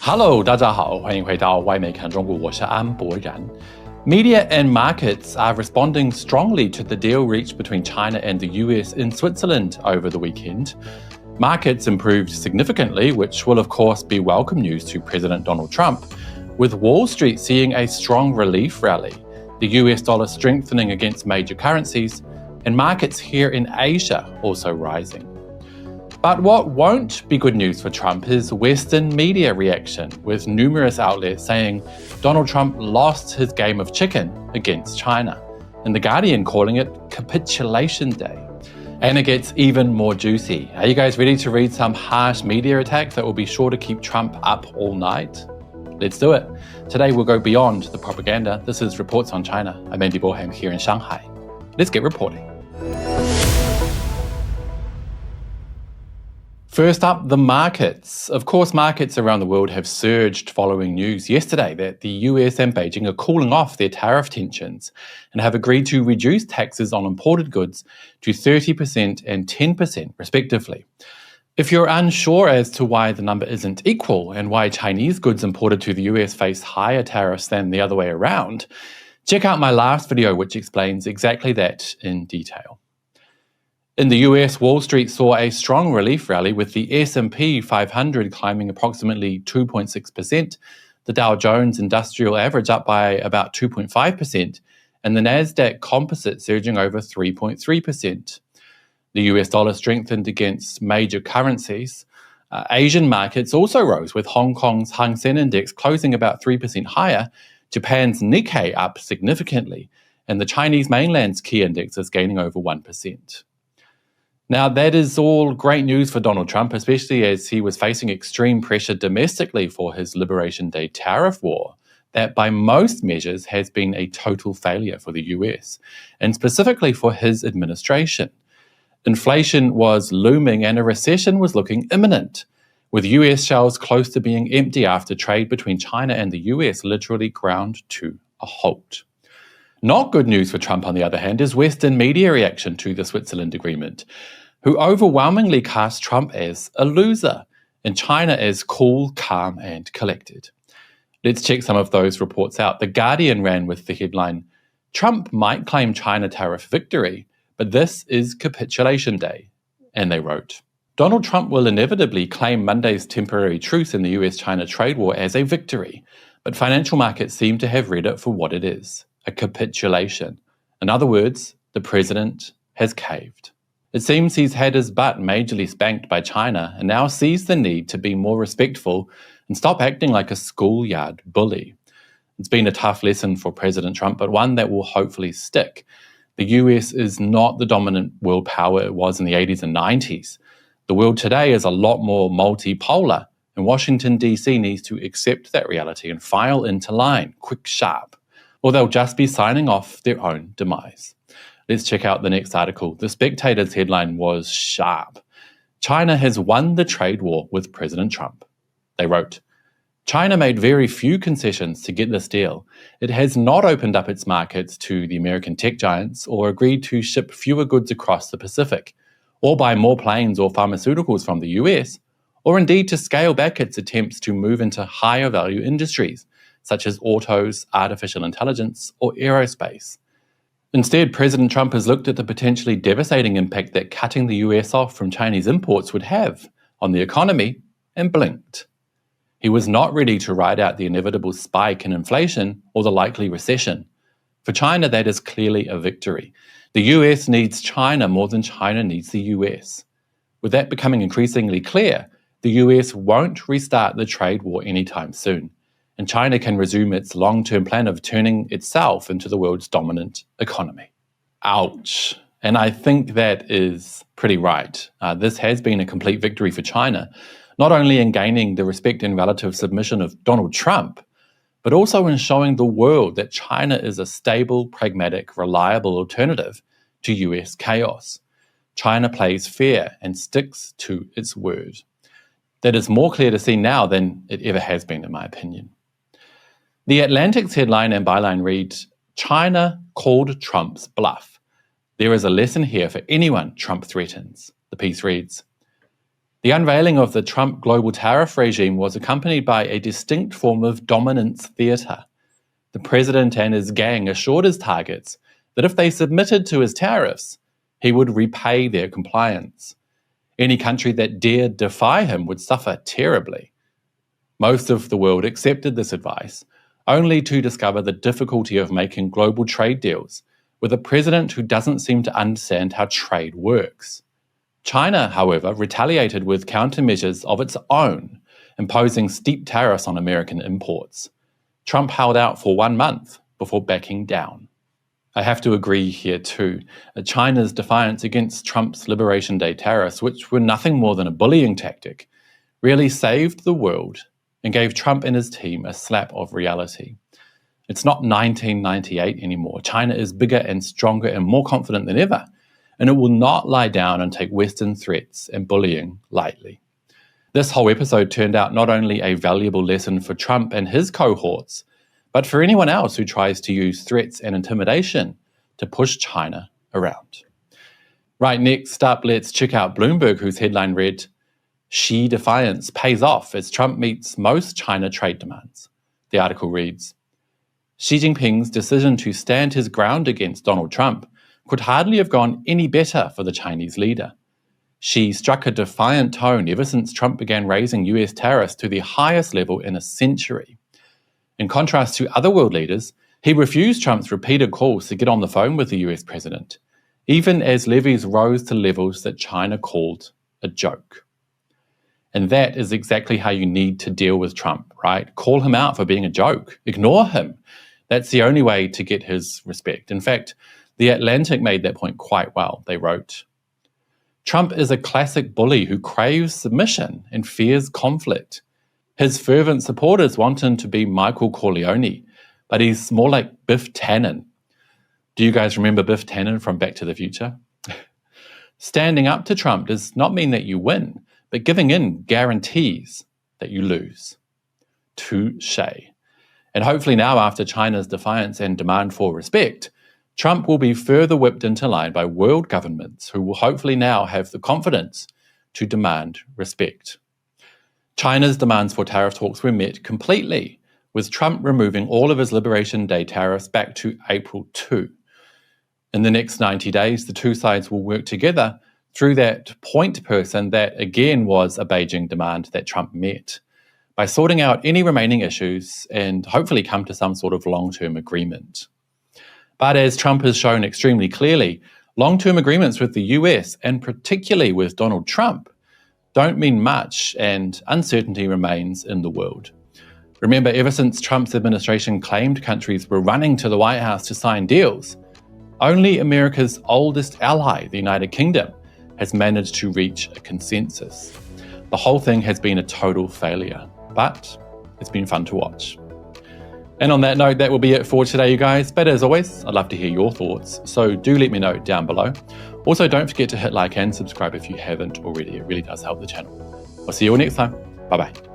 Hello， 大家好，欢迎回到外媒看中国，我是安博然。Media and markets are responding strongly to the deal reached between China and the US in Switzerland over the weekend. Markets improved significantly, which will of course be welcome news to President Donald Trump, with Wall Street seeing a strong relief rally, the US dollar strengthening against major currencies, and markets here in Asia also rising. But what won't be good news for Trump is Western media reaction, with numerous outlets saying Donald Trump lost his game of chicken against China, and The Guardian calling it Capitulation Day. And it gets even more juicy. Are you guys ready to read some harsh media attacks that will be sure to keep Trump up all night? Let's do it. Today we'll go beyond the propaganda. This is Reports on China. I'm Andy Boreham here in Shanghai. Let's get reporting. First up, the markets. Of course, markets around the world have surged following news yesterday that the US and Beijing are cooling off their tariff tensions and have agreed to reduce taxes on imported goods to 30% and 10% respectively. If you're unsure as to why the number isn't equal and why Chinese goods imported to the US face higher tariffs than the other way around, check out my last video which explains exactly that in detail. In the US, Wall Street saw a strong relief rally with the S&P 500 climbing approximately 2.6%, the Dow Jones Industrial Average up by about 2.5%, and the Nasdaq Composite surging over 3.3%. The US dollar strengthened against major currencies. Asian markets also rose, with Hong Kong's Hang Seng Index closing about 3% higher, Japan's Nikkei up significantly, and the Chinese mainland's key index is gaining over 1%. Now, that is all great news for Donald Trump, especially as he was facing extreme pressure domestically for his Liberation Day tariff war, that by most measures has been a total failure for the US, and specifically for his administration. Inflation was looming and a recession was looking imminent, with US shelves close to being empty after trade between China and the US literally ground to a halt. Not good news for Trump, on the other hand, is Western media reaction to the Switzerland agreement, who overwhelmingly cast Trump as a loser and China as cool, calm, and collected. Let's check some of those reports out. The Guardian ran with the headline, "Trump might claim China tariff victory, but this is Capitulation Day." And they wrote, "Donald Trump will inevitably claim Monday's temporary truce in the US-China trade war as a victory, but financial markets seem to have read it for what it is. A capitulation. In other words, the president has caved. It seems he's had his butt majorly spanked by China and now sees the need to be more respectful and stop acting like a schoolyard bully. It's been a tough lesson for President Trump, but one that will hopefully stick. The US is not the dominant world power it was in the 80s and 90s. The world today is a lot more multipolar, and Washington, D.C. needs to accept that reality and file into line, quick, sharp, or they'll just be signing off their own demise." Let's check out the next article. The Spectator's headline was sharp. "China has won the trade war with President Trump." They wrote, "China made very few concessions to get this deal. It has not opened up its markets to the American tech giants or agreed to ship fewer goods across the Pacific, or buy more planes or pharmaceuticals from the US, or indeed to scale back its attempts to move into higher value industries, such as autos, artificial intelligence, or aerospace. Instead, President Trump has looked at the potentially devastating impact that cutting the US off from Chinese imports would have on the economy and blinked. He was not ready to ride out the inevitable spike in inflation or the likely recession. For China, that is clearly a victory. The US needs China more than China needs the US. With that becoming increasingly clear, the US won't restart the trade war anytime soon, and China can resume its long-term plan of turning itself into the world's dominant economy." Ouch. And I think that is pretty right. This has been a complete victory for China, not only in gaining the respect and relative submission of Donald Trump, but also in showing the world that China is a stable, pragmatic, reliable alternative to US chaos. China plays fair and sticks to its word. That is more clear to see now than it ever has been, in my opinion. The Atlantic's headline and byline read, "China called Trump's bluff. There is a lesson here for anyone Trump threatens." The piece reads, The unveiling of the Trump global tariff regime was accompanied by a distinct form of dominance theatre. The president and his gang assured his targets that if they submitted to his tariffs, he would repay their compliance. Any country that dared defy him would suffer terribly. Most of the world accepted this advice, only to discover the difficulty of making global trade deals with a president who doesn't seem to understand how trade works. China, however, retaliated with countermeasures of its own, imposing steep tariffs on American imports. Trump held out for 1 month before backing down. I have to agree here too. China's defiance against Trump's Liberation Day tariffs, which were nothing more than a bullying tactic, really saved the world and gave Trump and his team a slap of reality. It's not 1998 anymore. China is bigger and stronger and more confident than ever, and it will not lie down and take Western threats and bullying lightly. This whole episode turned out not only a valuable lesson for Trump and his cohorts, but for anyone else who tries to use threats and intimidation to push China around. Right, next up, let's check out Bloomberg, whose headline read, "Xi defiance pays off as Trump meets most China trade demands." The article reads, Xi Jinping's decision to stand his ground against Donald Trump could hardly have gone any better for the Chinese leader. Xi struck a defiant tone ever since Trump began raising US tariffs to the highest level in a century. In contrast to other world leaders, he refused Trump's repeated calls to get on the phone with the US president, even as levies rose to levels that China called a joke. And that is exactly how you need to deal with Trump, right? Call him out for being a joke. Ignore him. That's the only way to get his respect. In fact, The Atlantic made that point quite well. They wrote, Trump is a classic bully who craves submission and fears conflict. His fervent supporters want him to be Michael Corleone, but he's more like Biff Tannen. Do you guys remember Biff Tannen from Back to the Future? Standing up to Trump does not mean that you win, but giving in guarantees that you lose. Touche. And hopefully now, after China's defiance and demand for respect, Trump will be further whipped into line by world governments who will hopefully now have the confidence to demand respect. China's demands for tariff talks were met completely, with Trump removing all of his Liberation Day tariffs back to April 2. In the next 90 days, the two sides will work together through that point person that again was a Beijing demand that Trump met, by sorting out any remaining issues and hopefully come to some sort of long-term agreement. But as Trump has shown extremely clearly, long-term agreements with the US, and particularly with Donald Trump, don't mean much, and uncertainty remains in the world. Remember, ever since Trump's administration claimed countries were running to the White House to sign deals, only America's oldest ally, the United Kingdom, has managed to reach a consensus. The whole thing has been a total failure, but it's been fun to watch. And on that note, that will be it for today, you guys. But as always, I'd love to hear your thoughts, so do let me know down below. Also, don't forget to hit like and subscribe if you haven't already. It really does help the channel. I'll see you all next time. Bye-bye.